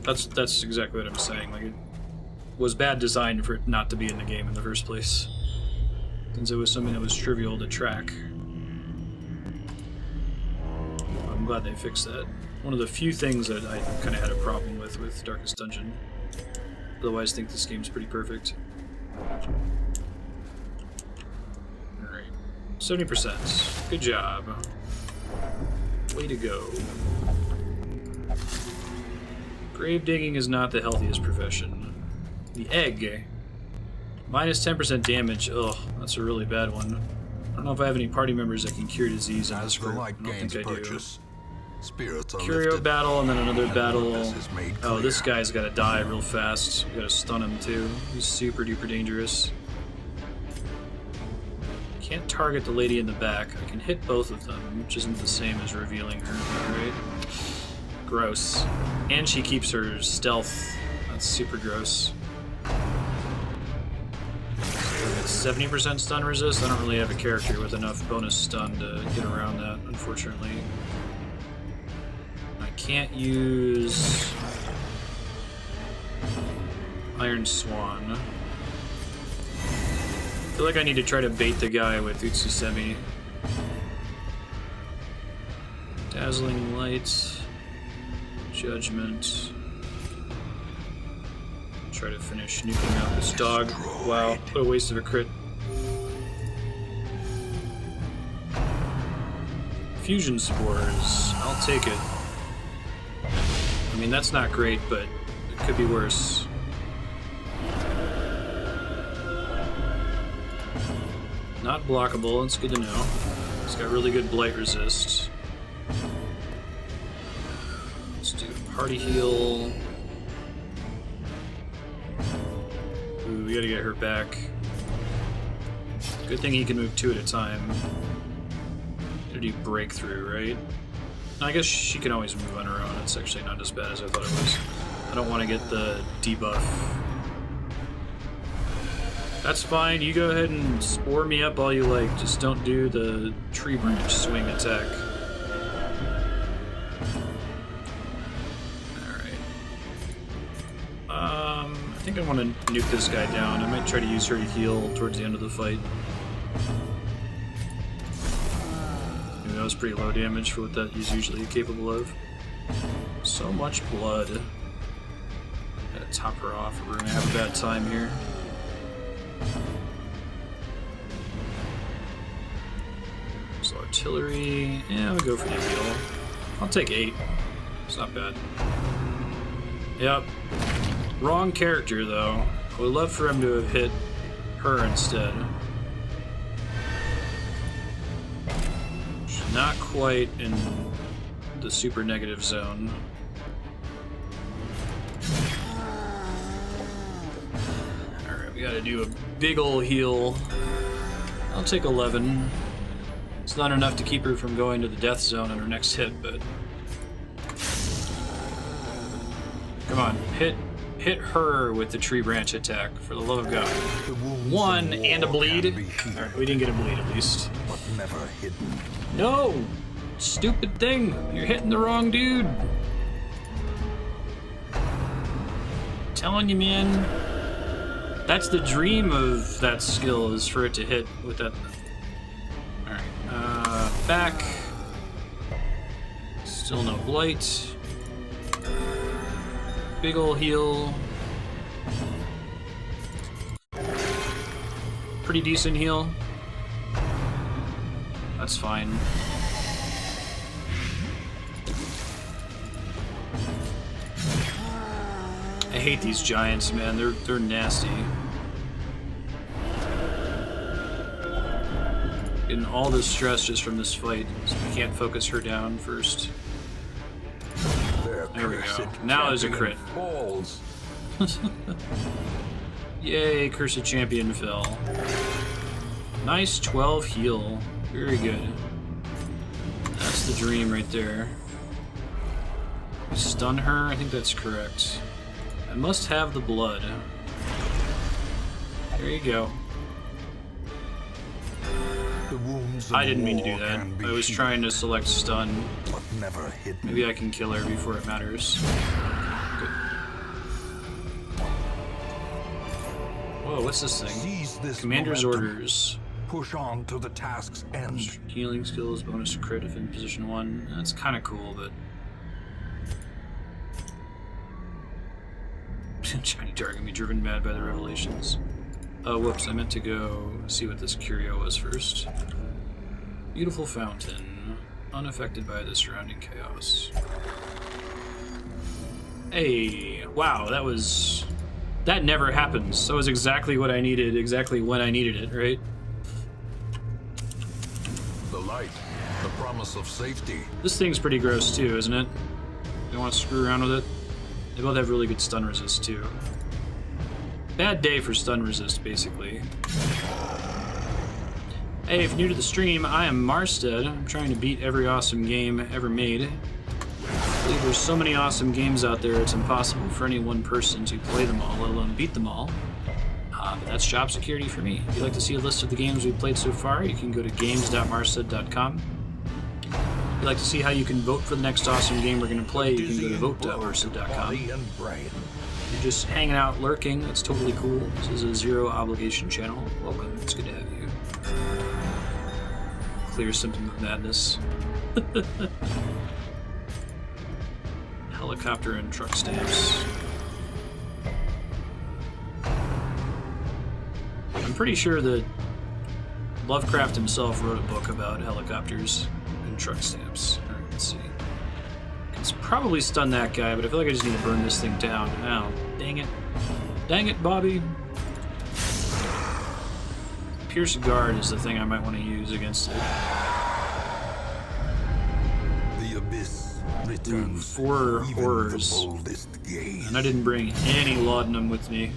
[SPEAKER 1] That's exactly what I'm saying. Like, it was bad design for it not to be in the game in the first place, since it was something that was trivial to track. I'm glad they fixed that. One of the few things that I kind of had a problem with Darkest Dungeon. Otherwise, I think this game's pretty perfect. Alright. 70%. Good job. Way to go. Grave digging is not the healthiest profession. The egg Minus 10% damage. Ugh, that's a really bad one. I don't know if I have any party members that can cure disease in
[SPEAKER 2] As
[SPEAKER 1] this
[SPEAKER 2] the
[SPEAKER 1] group. I
[SPEAKER 2] light
[SPEAKER 1] don't
[SPEAKER 2] gains
[SPEAKER 1] think I do.
[SPEAKER 2] purchase, spirits are
[SPEAKER 1] Curio
[SPEAKER 2] lifted,
[SPEAKER 1] battle and then another
[SPEAKER 2] and
[SPEAKER 1] battle.
[SPEAKER 2] purpose is made
[SPEAKER 1] Oh,
[SPEAKER 2] clear.
[SPEAKER 1] this guy's gotta die real fast. We gotta stun him too. He's super duper dangerous. Can't target the lady in the back. I can hit both of them, which isn't the same as revealing her, right? Gross. And she keeps her stealth. That's super gross. 70% stun resist. I don't really have a character with enough bonus stun to get around that, unfortunately. I can't use Iron Swan. I feel like I need to try to bait the guy with Utsusemi. Dazzling Light. Judgment. Try to finish nuking out this dog. Wow, what a waste of a crit. Fusion Spores. I'll take it. I mean, that's not great, but it could be worse. Not blockable, it's good to know. It's got really good blight resist. Let's do party heal. Ooh, we gotta get her back. Good thing he can move 2 at a time. Gotta do breakthrough, right? No, I guess she can always move on her own. It's actually not as bad as I thought it was. I don't want to get the debuff. That's fine. You go ahead and spore me up all you like. Just don't do the tree branch swing attack. I think I want to nuke this guy down. I might try to use her to heal towards the end of the fight. Maybe that was pretty low damage for what that is usually capable of. So much blood. Gotta top her off or we're gonna have a bad time here. So artillery. Yeah, I'll go for the heal. I'll take 8. It's not bad. Yep. Wrong character, though. I would love for him to have hit her instead. She's not quite in the super negative zone. Alright, we gotta do a big ol' heal. I'll take 11. It's not enough to keep her from going to the death zone on her next hit, but... Come on, hit her with the tree branch attack, for the love of God. 1 and a bleed. Alright, we didn't get a bleed at least.
[SPEAKER 2] But never hidden.
[SPEAKER 1] No! Stupid thing! You're hitting the wrong dude! Telling you, man. That's the dream of that skill, is for it to hit with that. Alright, back. Still no blight. Big ol' heal. Pretty decent heal. That's fine. I hate these giants, man. They're nasty. Getting all this stress just from this fight, so we can't focus her down first. There we go. Now there's a crit.
[SPEAKER 2] Falls.
[SPEAKER 1] Yay, Cursed Champion fell. Nice 12 heal. Very good. That's the dream right there. Stun her? I think that's correct. I must have the blood. There you go.
[SPEAKER 2] The wounds
[SPEAKER 1] I didn't mean to do that. I was trying to select stun.
[SPEAKER 2] But never hidden.
[SPEAKER 1] Maybe I can kill her before it matters. Good. Whoa, what's this thing?
[SPEAKER 2] Seize this
[SPEAKER 1] Commander's
[SPEAKER 2] momentum.
[SPEAKER 1] orders.
[SPEAKER 2] Push on to the task's end.
[SPEAKER 1] Healing skills, bonus to crit if in position 1. That's kind of cool, but... Shiny Dark can be driven mad by the revelations. Oh, whoops, I meant to go see what this curio was first. Beautiful fountain, unaffected by the surrounding chaos. Hey, wow, that was That never happens. That was exactly what I needed, exactly when I needed it, right?
[SPEAKER 2] The light, the promise of safety.
[SPEAKER 1] This thing's pretty gross too, isn't it? You want to screw around with it? They both have really good stun resist too. Bad day for stun resist, basically. Hey, if you're new to the stream, I am Marstead. I'm trying to beat every awesome game ever made. I believe there's so many awesome games out there, it's impossible for any one person to play them all, let alone beat them all. But that's job security for me. If you'd like to see a list of the games we've played so far, you can go to games.marstead.com. If you'd like to see how you can vote for the next awesome game we're going to play, you can go to vote.marstead.com. If you're just hanging out, lurking, that's totally cool. This is a zero obligation channel. Welcome, it's good to have you. Clear symptom of madness. Helicopter and truck stamps. I'm pretty sure that Lovecraft himself wrote a book about helicopters and truck stamps. Alright, let's see. It's probably stun that guy, but I feel like I just need to burn this thing down. Ow, dang it. Dang it, Bobby. Pierce Guard is the thing I might want to use against it.
[SPEAKER 2] The abyss
[SPEAKER 1] Ooh,
[SPEAKER 2] returns.
[SPEAKER 1] 4
[SPEAKER 2] Even
[SPEAKER 1] horrors.
[SPEAKER 2] the boldest gaze.
[SPEAKER 1] And I didn't bring any laudanum with me.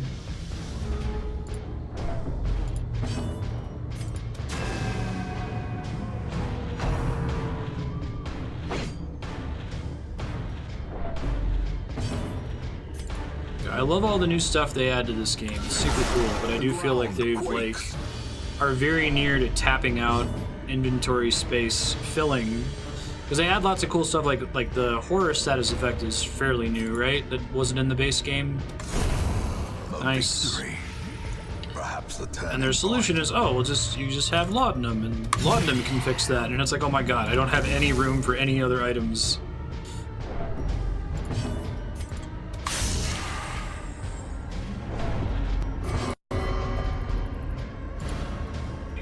[SPEAKER 1] I love all the new stuff they add to this game. It's super cool, but I do feel like they've are very near to tapping out inventory space filling. Because they add lots of cool stuff like the horror status effect is fairly new, right? That wasn't in the base game. Nice.
[SPEAKER 2] Victory. Perhaps the
[SPEAKER 1] And their solution is, oh, well, you just have laudanum, and laudanum can fix that. And it's like, oh my god, I don't have any room for any other items.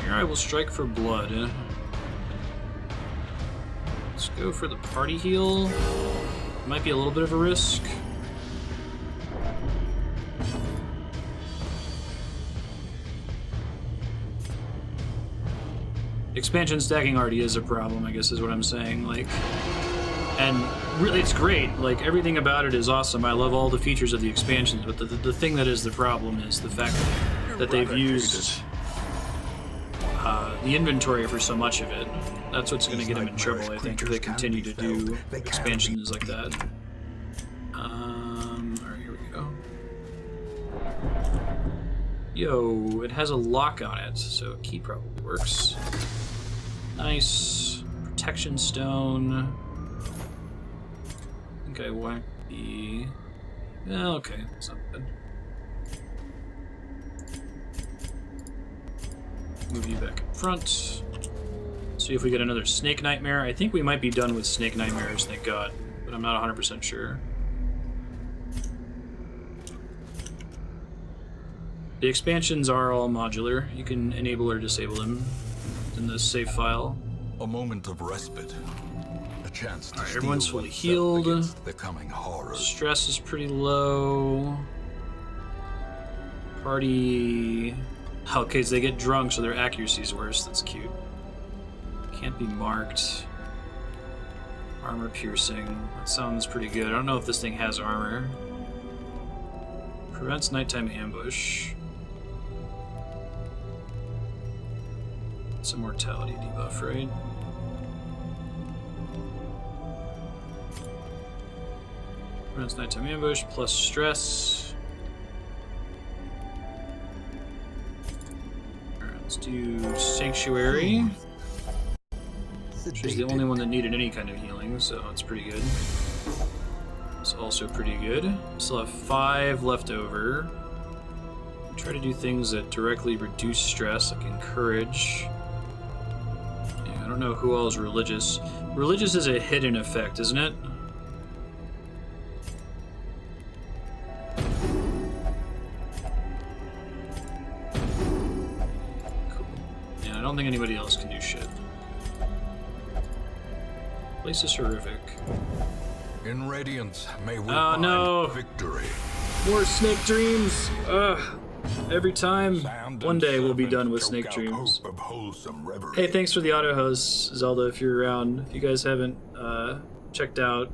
[SPEAKER 1] Here I will strike for blood. Let's go for the party heal. Might be a little bit of a risk. Expansion stacking already is a problem, I guess is what I'm saying. Like, and really, it's great. Like, everything about it is awesome. I love all the features of the expansions, but the thing that is the problem is the fact that they've used the inventory for so much of it. That's what's going to get them in trouble, I think, if they continue to do expansions like that. Alright, here we go. Yo, it has a lock on it, so a key probably works. Nice. Protection stone. I think I whacked the... Yeah, okay, that's not good. Move you back in front. See if we get another Snake Nightmare. I think we might be done with Snake Nightmares, thank God, but I'm not 100% sure. The expansions are all modular. You can enable or disable them in the save file.
[SPEAKER 2] A moment of respite. A chance to
[SPEAKER 1] Alright, everyone's
[SPEAKER 2] steel
[SPEAKER 1] fully
[SPEAKER 2] oneself
[SPEAKER 1] healed.
[SPEAKER 2] against the coming horrors.
[SPEAKER 1] Stress is pretty low. Party... Okay, so they get drunk, so their accuracy's worse. That's cute. Can't be marked. Armor piercing. That sounds pretty good. I don't know if this thing has armor. Prevents nighttime ambush. It's a mortality debuff, right? Prevents nighttime ambush plus stress. Let's do Sanctuary. She's the only one that needed any kind of healing, so it's pretty good. It's also pretty good. Still have 5 left over. Try to do things that directly reduce stress, like encourage. Yeah, I don't know who all is religious. Religious is a hidden effect, isn't it? I don't think anybody else can do shit. Place is horrific.
[SPEAKER 2] In radiance, may we
[SPEAKER 1] Oh,
[SPEAKER 2] find
[SPEAKER 1] no.
[SPEAKER 2] victory.
[SPEAKER 1] More Snake Dreams! Ugh. Every time.
[SPEAKER 2] Sound
[SPEAKER 1] One
[SPEAKER 2] and
[SPEAKER 1] day we'll be
[SPEAKER 2] servant
[SPEAKER 1] done with
[SPEAKER 2] choke
[SPEAKER 1] Snake
[SPEAKER 2] out
[SPEAKER 1] Dreams.
[SPEAKER 2] hope of wholesome reverie.
[SPEAKER 1] Hey, thanks for the auto host, Zelda, if you're around. If you guys haven't checked out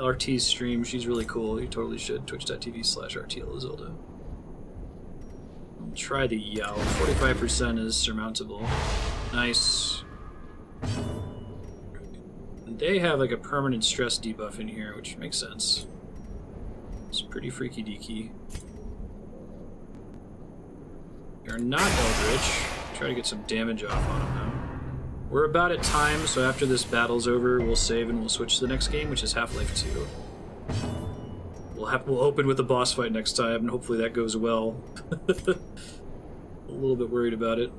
[SPEAKER 1] RT's stream, she's really cool. You totally should. Twitch.tv/RTLZelda. I'll try the Yow. 45% is surmountable. Nice. They have like a permanent stress debuff in here, which makes sense. It's pretty freaky deaky. You're not Eldritch. Try to get some damage off on him though. We're about at time, so after this battle's over, we'll save and we'll switch to the next game, which is Half-Life 2. We'll open with a boss fight next time, and hopefully that goes well. A little bit worried about it.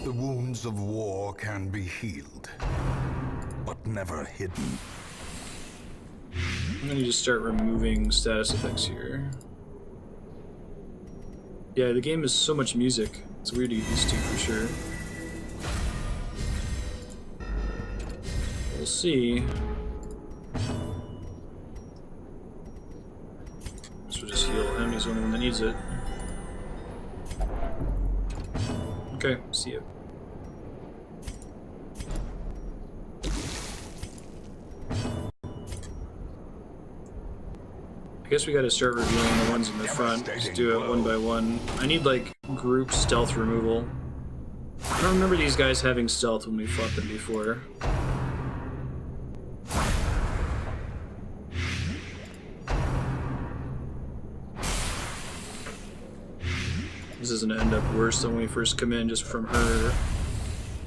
[SPEAKER 2] The wounds of war can be healed, but never hidden.
[SPEAKER 1] I'm gonna just start removing status effects here. Yeah, the game is so much music. It's weird to get used to for sure. We'll see. This will just heal him. He's the only one that needs it. Okay, see ya. I guess we gotta start revealing the ones in the front. Just do it one by one. I need, like, group stealth removal. I don't remember these guys having stealth when we fought them before. This is gonna end up worse than when we first come in, just from her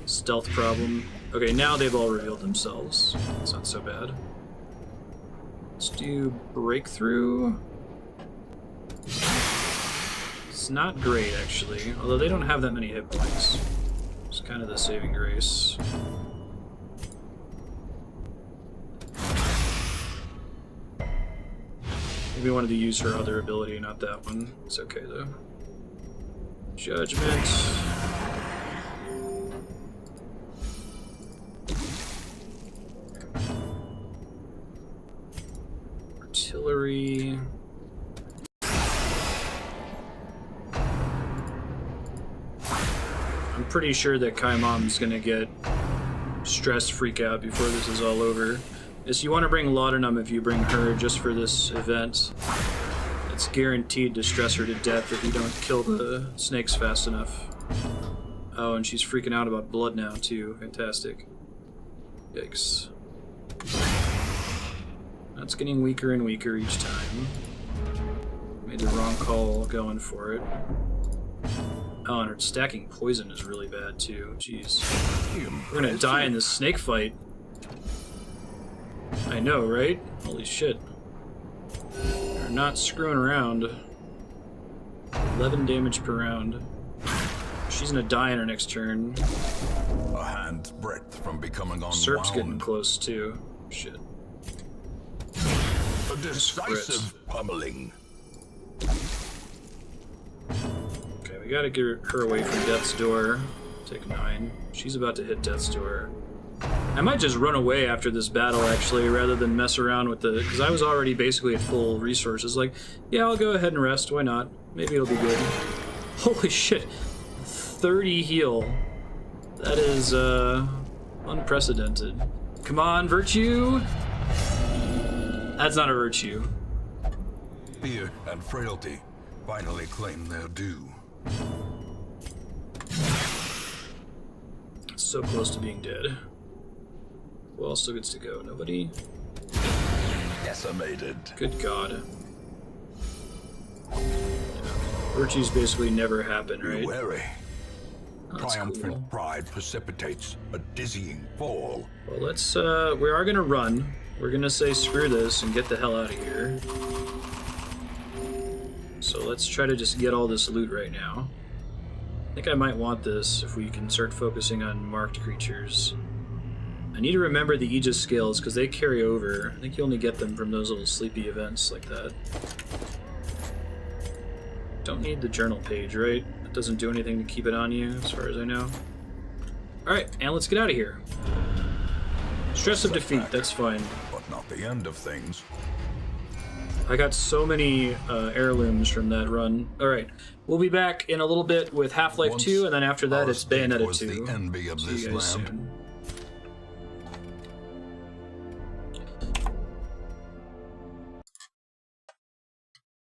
[SPEAKER 1] stealth problem. Okay, now they've all revealed themselves. It's not so bad. Let's do Breakthrough. It's not great, actually. Although they don't have that many hit points. It's kind of the saving grace. Maybe I wanted to use her other ability, not that one. It's okay, though. Judgment. Artillery. I'm pretty sure that Kai Mom's gonna get stress freak out before this is all over. Yes, you want to bring Laudanum if you bring her just for this event. It's guaranteed to stress her to death if you don't kill the snakes fast enough. Oh, and she's freaking out about blood now too. Fantastic. Yikes. That's getting weaker and weaker each time. Made the wrong call going for it. Oh, and her stacking poison is really bad too. Jeez. We're gonna die in this snake fight. I know, right? Holy shit. They're not screwing around. 11 damage per round. She's gonna die in her next turn.
[SPEAKER 2] A hand's breadth from becoming unwound.
[SPEAKER 1] Serp's getting close too. Shit.
[SPEAKER 2] A decisive pummeling.
[SPEAKER 1] Okay, we gotta get her away from Death's Door. Take 9. She's about to hit Death's Door. I might just run away after this battle, actually, rather than mess around with the... Because I was already basically at full resources. Like, yeah, I'll go ahead and rest. Why not? Maybe it'll be good. Holy shit. 30 heal. That is, unprecedented. Come on, Virtue! That's not a Virtue.
[SPEAKER 2] Fear and frailty finally claim their due.
[SPEAKER 1] So close to being dead. Who else still gets to go? Nobody?
[SPEAKER 2] Decimated.
[SPEAKER 1] Good God. Virtues basically never happen,
[SPEAKER 2] Be
[SPEAKER 1] right?
[SPEAKER 2] wary.
[SPEAKER 1] That's
[SPEAKER 2] Triumphant
[SPEAKER 1] cool.
[SPEAKER 2] pride precipitates a dizzying fall.
[SPEAKER 1] Well, let's, we are gonna run. We're gonna say screw this and get the hell out of here. So let's try to just get all this loot right now. I think I might want this if we can start focusing on marked creatures. I need to remember the Aegis scales because they carry over. I think you only get them from those little sleepy events like that. Don't need the journal page, right? It doesn't do anything to keep it on you, as far as I know. Alright, and let's get out of here. Stress of defeat, that's fine.
[SPEAKER 2] But not the end of things.
[SPEAKER 1] I got so many heirlooms from that run. All right, we'll be back in a little bit with Half-Life 2, and then after that, it's
[SPEAKER 2] Marstead
[SPEAKER 1] Bayonetta
[SPEAKER 2] was
[SPEAKER 1] 2.
[SPEAKER 2] the envy of
[SPEAKER 1] See
[SPEAKER 2] this
[SPEAKER 1] you guys
[SPEAKER 2] land.
[SPEAKER 1] soon.